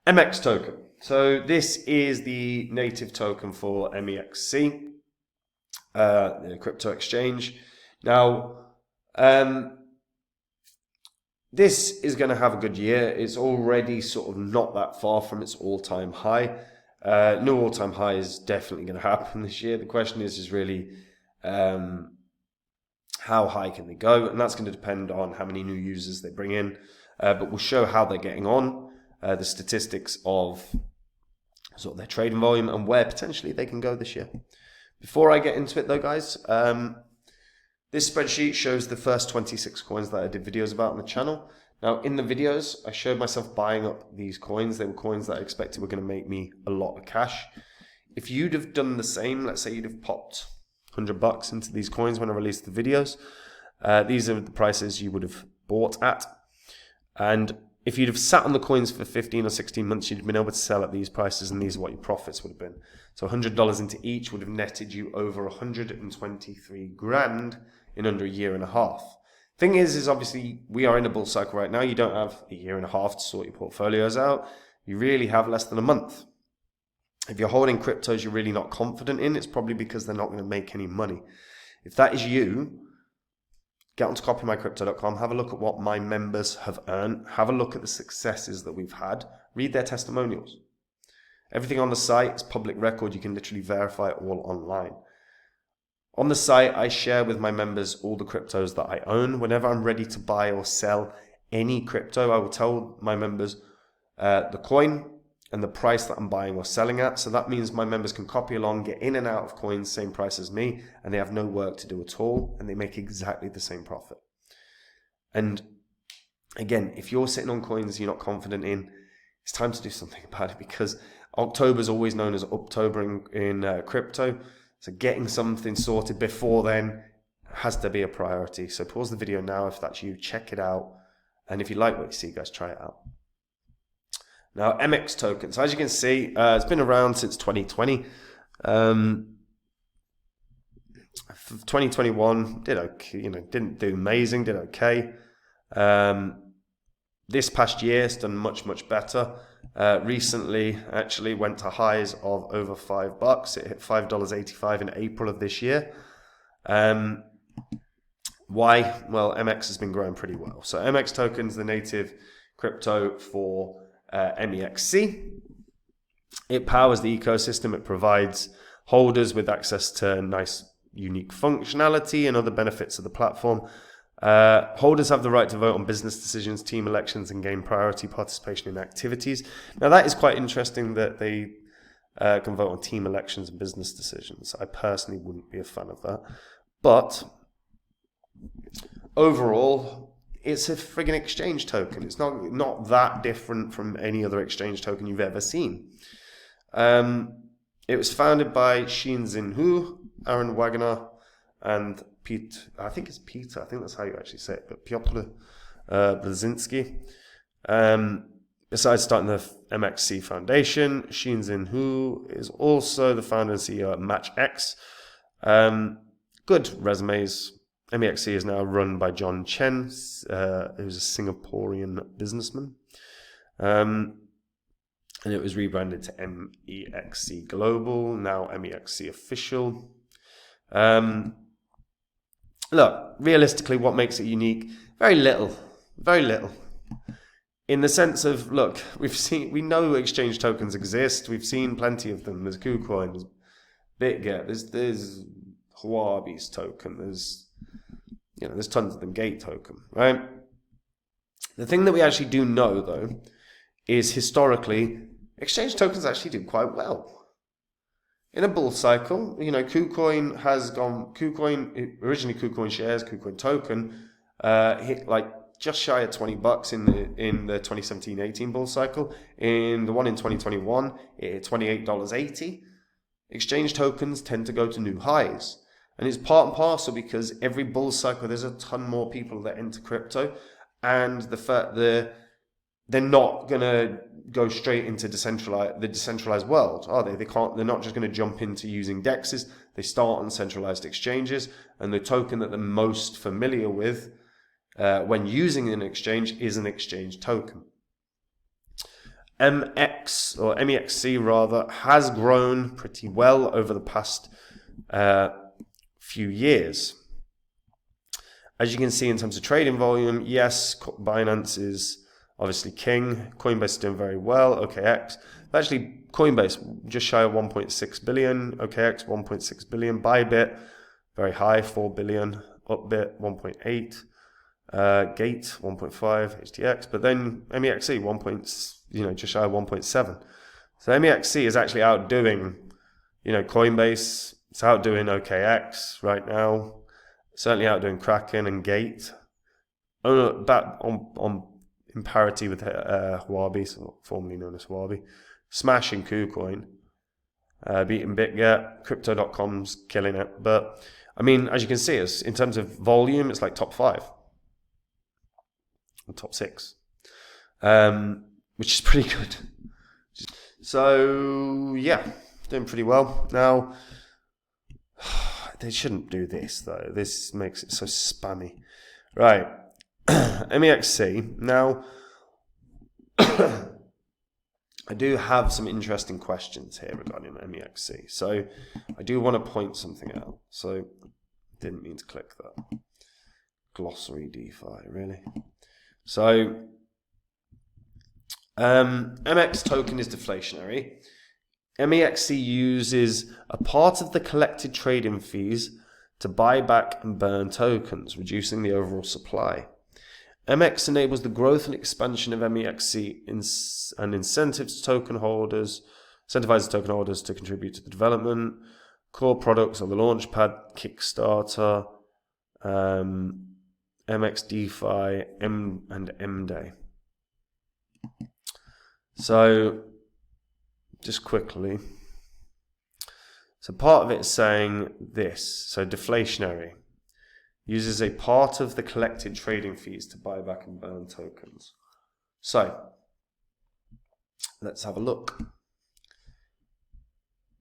MX token. So this is the native token for MEXC, the crypto exchange. Now, this is going to have a good year. It's already sort of not that far from its all-time high. No all-time high is definitely going to happen this year. The question is really how high can they go? And that's going to depend on how many new users they bring in. But we'll show how they're getting on, the statistics of sort of their trading volume and where potentially they can go this year. Before I get into it though, guys, this spreadsheet shows the first 26 coins that I did videos about on the channel. Now, in the videos, I showed myself buying up these coins. They were coins that I expected were going to make me a lot of cash. If you'd have done the same, let's say you'd have popped $100 into these coins when I released the videos, these are the prices you would have bought at. And if you'd have sat on the coins for 15 or 16 months, you'd have been able to sell at these prices, and these are what your profits would have been. So $100 into each would have netted you over 123 grand in under a year and a half. Thing is obviously we are in a bull cycle right now. You don't have a year and a half to sort your portfolios out. You really have less than a month. If you're holding cryptos you're really not confident in, it's probably because they're not going to make any money. If that is you, get onto copymycrypto.com, have a look at what my members have earned, have a look at the successes that we've had, read their testimonials. Everything on the site is public record. You can literally verify it all online. On the site, I share with my members all the cryptos that I own. Whenever I'm ready to buy or sell any crypto, I will tell my members the coin and the price that I'm buying or selling at. So that means my members can copy along, get in and out of coins, same price as me, and they have no work to do at all, and they make exactly the same profit. And again, if you're sitting on coins you're not confident in, it's time to do something about it, because October is always known as Uptober in crypto. So getting something sorted before then has to be a priority. So pause the video now if that's you, check it out. And if you like what you see, guys, try it out. Now, MX token. So as you can see, it's been around since 2020. 2021 did okay, didn't do amazing, did okay. This past year it's done much better. Recently actually went to highs of over $5. It hit $5.85 in April of this year. Why? Well, MX has been growing pretty well. So MX token is the native crypto for MEXC. It powers the ecosystem. It provides holders with access to nice unique functionality and other benefits of the platform. Holders have the right to vote on business decisions, team elections, and gain priority participation in activities. Now that is quite interesting that they can vote on team elections and business decisions. I personally wouldn't be a fan of that. But overall, it's a friggin' exchange token. It's not that different from any other exchange token you've ever seen. It was founded by Xin Hu, Aaron Wagner, and I think Peter, I think that's how you actually say it, but Piotr Brzezinski. Besides starting the MXC Foundation, Xin Hu is also the founder and CEO at MatchX. Good resumes. MEXC is now run by John Chen, who's a Singaporean businessman. And it was rebranded to MEXC Global, now MEXC Official. Look, realistically, what makes it unique? Very little. In the sense of, look, we know exchange tokens exist. We've seen plenty of them. There's KuCoin, there's BitGet, there's Huobi's token, there's tons of them, Gate token, right? The thing that we actually do know, though, is historically, exchange tokens actually do quite well. In a bull cycle, KuCoin originally KuCoin shares, KuCoin token, hit like just shy of $20 in the 2017-18 bull cycle. In the one in 2021, it hit $28.80. Exchange tokens tend to go to new highs. And it's part and parcel because every bull cycle, there's a ton more people that enter crypto, and the fact that they're not going to go straight into the decentralized world, are they? They're not just going to jump into using DEXs. They start on centralized exchanges, and the token that they're most familiar with when using an exchange is an exchange token. MX or MEXC rather has grown pretty well over the past few years. As you can see in terms of trading volume, yes, Binance is obviously king. Coinbase is doing very well. OKX, actually Coinbase just shy of 1.6 billion. OKX 1.6 billion. Bybit very high, 4 billion. Upbit 1.8. Gate 1.5. HTX, but then MEXC just shy of 1.7. So MEXC is actually outdoing, Coinbase. It's outdoing OKX right now. Certainly outdoing Kraken and Gate. Back in parity with Huobi, so formerly known as Huobi. Smashing KuCoin. Beating BitGet. Crypto.com's killing it. But, I mean, as you can see, in terms of volume, it's like top 5. Or top 6. Which is pretty good. So, yeah. Doing pretty well. Now, they shouldn't do this, though. This makes it so spammy. Right. MEXC. Now, I do have some interesting questions here regarding MEXC. So, I do want to point something out. So, didn't mean to click that. Glossary DeFi, really. So, MX token is deflationary. MEXC uses a part of the collected trading fees to buy back and burn tokens, reducing the overall supply. MX enables the growth and expansion of MEXC and incentivizes token holders to contribute to the development. Core products are the Launchpad, Kickstarter, MX DeFi, and MDay. So, just quickly. So part of it is saying this. So deflationary uses a part of the collected trading fees to buy back and burn tokens. So let's have a look.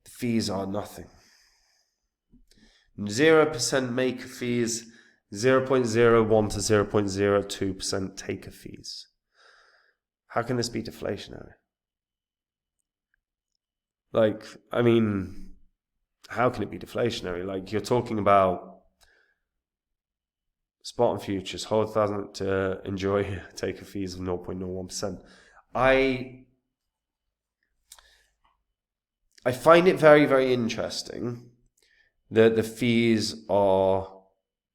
The fees are nothing. 0% maker fees, 0.01 to 0.02% taker fees. How can this be deflationary? Like, I mean, how can it be deflationary? Like, you're talking about spot and futures, hold 1,000 to enjoy taker fees of 0.01%. I find it very, very interesting that the fees are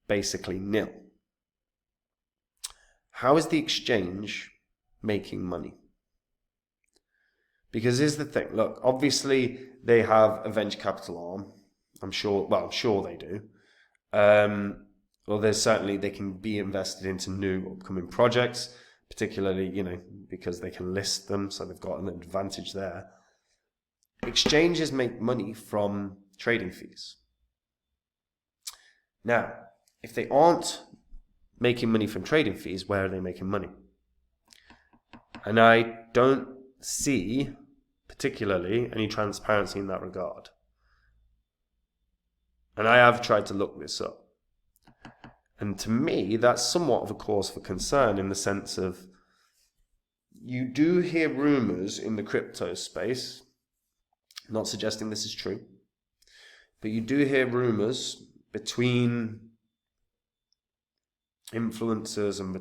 basically nil. How is the exchange making money? Because here's the thing. Look, obviously they have a venture capital arm. I'm sure they do. Well, they can be invested into new upcoming projects, particularly, because they can list them, so they've got an advantage there. Exchanges make money from trading fees. Now, if they aren't making money from trading fees, where are they making money? And I don't see particularly any transparency in that regard. And I have tried to look this up. And to me, that's somewhat of a cause for concern in the sense of you do hear rumors in the crypto space, not suggesting this is true, but you do hear rumors between influencers and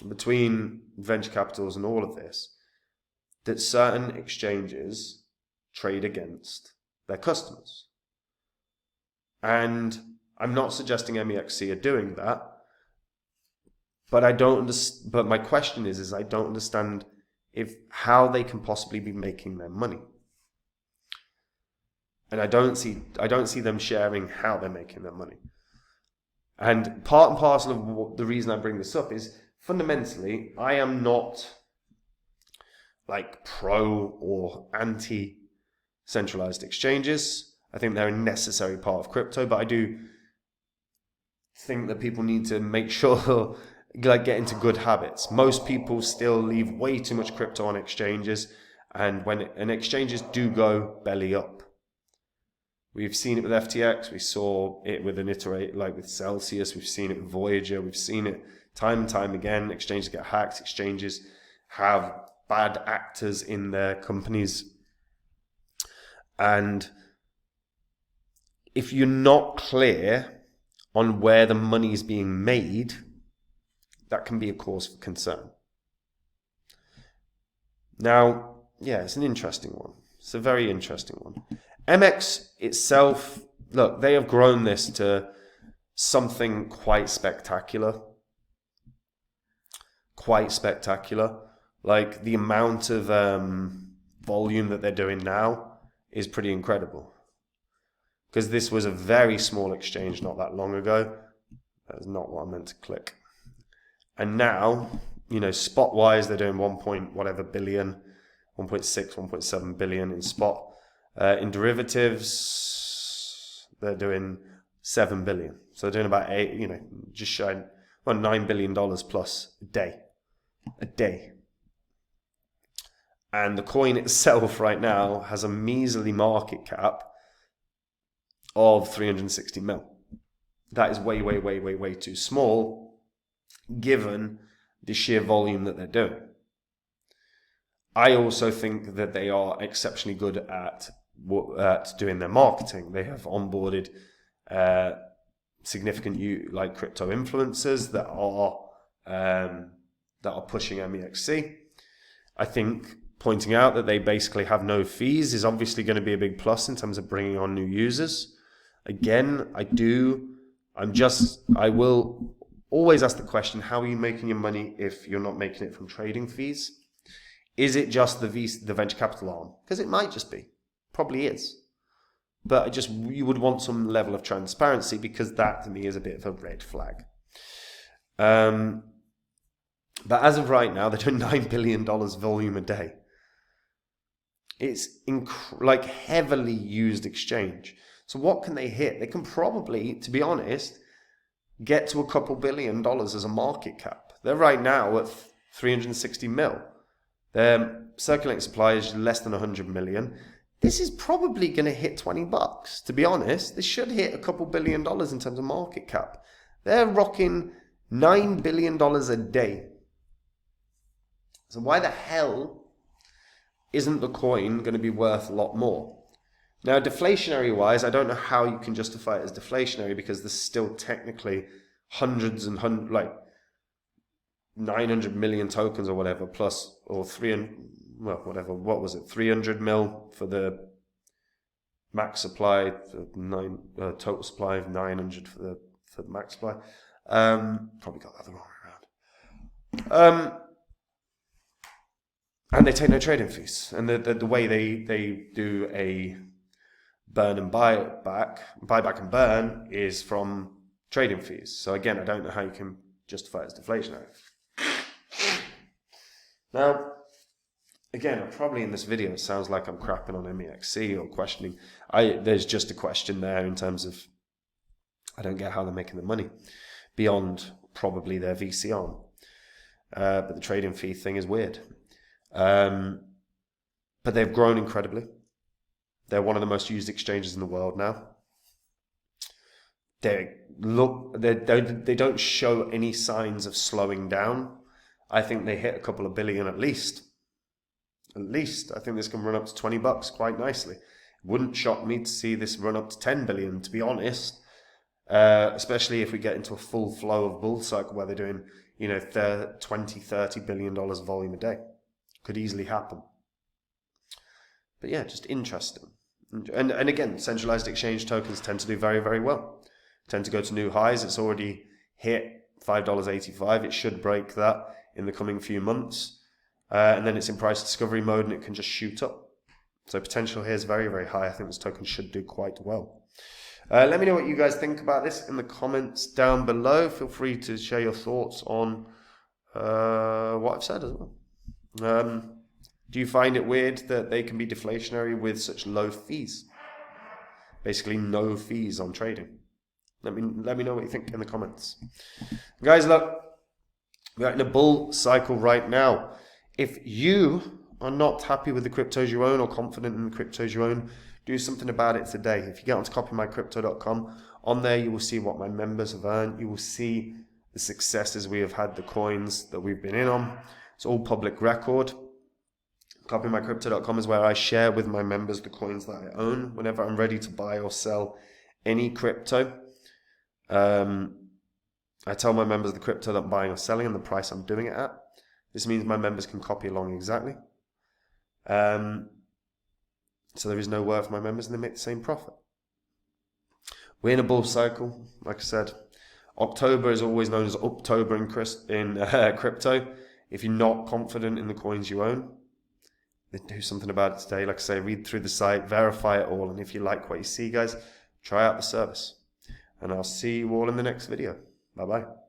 between venture capitals and all of this, that certain exchanges trade against their customers. And I'm not suggesting MEXC are doing that, but but my question is I don't understand how they can possibly be making their money. And I don't see them sharing how they're making their money. And part and parcel of the reason I bring this up is fundamentally, I am not like pro or anti centralized exchanges. I think they're a necessary part of crypto, but I do think that people need to make sure get into good habits. Most people still leave way too much crypto on exchanges, and exchanges do go belly up. We've seen it with FTX. We saw it with an iterate like with Celsius. We've seen it with Voyager. We've seen it time and time again. Exchanges get hacked. Exchanges have bad actors in their companies. And if you're not clear on where the money is being made, that can be a cause for concern. Now, yeah, it's an interesting one. It's a very interesting one. MX itself, look, they have grown this to something quite spectacular. Quite spectacular. Like, the amount of volume that they're doing now is pretty incredible. Because this was a very small exchange not that long ago. That is not what I meant to click. And now, you know, spot-wise, they're doing 1.whatever billion, 1.6, 1.7 billion in spot. In derivatives, they're doing 7 billion. So they're doing about just shy, well, $9 billion plus a day. A day. And the coin itself right now has a measly market cap of 360 mil. That is way, way, way, way, way too small, given the sheer volume that they're doing. I also think that they are exceptionally good at doing their marketing. They have onboarded significant crypto influencers that are pushing MEXC. I think pointing out that they basically have no fees is obviously going to be a big plus in terms of bringing on new users. Again, I will always ask the question, how are you making your money if you're not making it from trading fees? Is it just the venture capital arm? Because it might just be. Probably is. But you would want some level of transparency, because that to me is a bit of a red flag. But as of right now, they're doing $9 billion volume a day. It's heavily used exchange. So what can they hit? They can probably, to be honest, get to a couple $2 billion as a market cap. They're right now at 360 mil. Their circulating supply is less than 100 million. This is probably going to hit $20. To be honest, this should hit a couple $2 billion in terms of market cap. They're rocking $9 billion a day. So why the hell isn't the coin going to be worth a lot more? Now, deflationary wise, I don't know how you can justify it as deflationary, because there's still technically hundreds and 900 million tokens or whatever, plus, or 300, well, whatever, what was it, 300 mil for the max supply, total supply of 900 for the max supply. Probably got that the wrong way around. And they take no trading fees. And the way they do a burn and buyback and burn is from trading fees. So again, I don't know how you can justify it as deflationary. Now, again, probably in this video, it sounds like I'm crapping on MEXC or questioning. There's just a question there in terms of, I don't get how they're making the money beyond probably their VC arm. But the trading fee thing is weird. But they've grown incredibly. They're one of the most used exchanges in the world now. They don't show any signs of slowing down. I think they hit a couple of billion at least. At least. I think this can run up to $20 quite nicely. It wouldn't shock me to see this run up to 10 billion, to be honest. Especially if we get into a full flow of bull cycle where they're doing, $20-30 billion volume a day. Could easily happen. But yeah, just interesting. And again, centralized exchange tokens tend to do very, very well. Tend to go to new highs. It's already hit $5.85. It should break that in the coming few months. And then it's in price discovery mode and it can just shoot up. So potential here is very, very high. I think this token should do quite well. Let me know what you guys think about this in the comments down below. Feel free to share your thoughts on what I've said as well. Do you find it weird that they can be deflationary with such low fees? Basically no fees on trading. Let me know what you think in the comments. Guys, look, we're in a bull cycle right now. If you are not happy with the cryptos you own or confident in the cryptos you own, Do something about it today. If you get onto copymycrypto.com, on there you will see what my members have earned. You will see the successes we have had, the coins that we've been in on. It's all public record. Copymycrypto.com is where I share with my members the coins that I own whenever I'm ready to buy or sell any crypto. I tell my members the crypto that I'm buying or selling and the price I'm doing it at. This means my members can copy along exactly. So there is no work for my members and they make the same profit. We're in a bull cycle, like I said. October is always known as Uptober in crypto. If you're not confident in the coins you own, then do something about it today. Like I say, read through the site, verify it all, and if you like what you see, guys, try out the service. And I'll see you all in the next video. Bye-bye.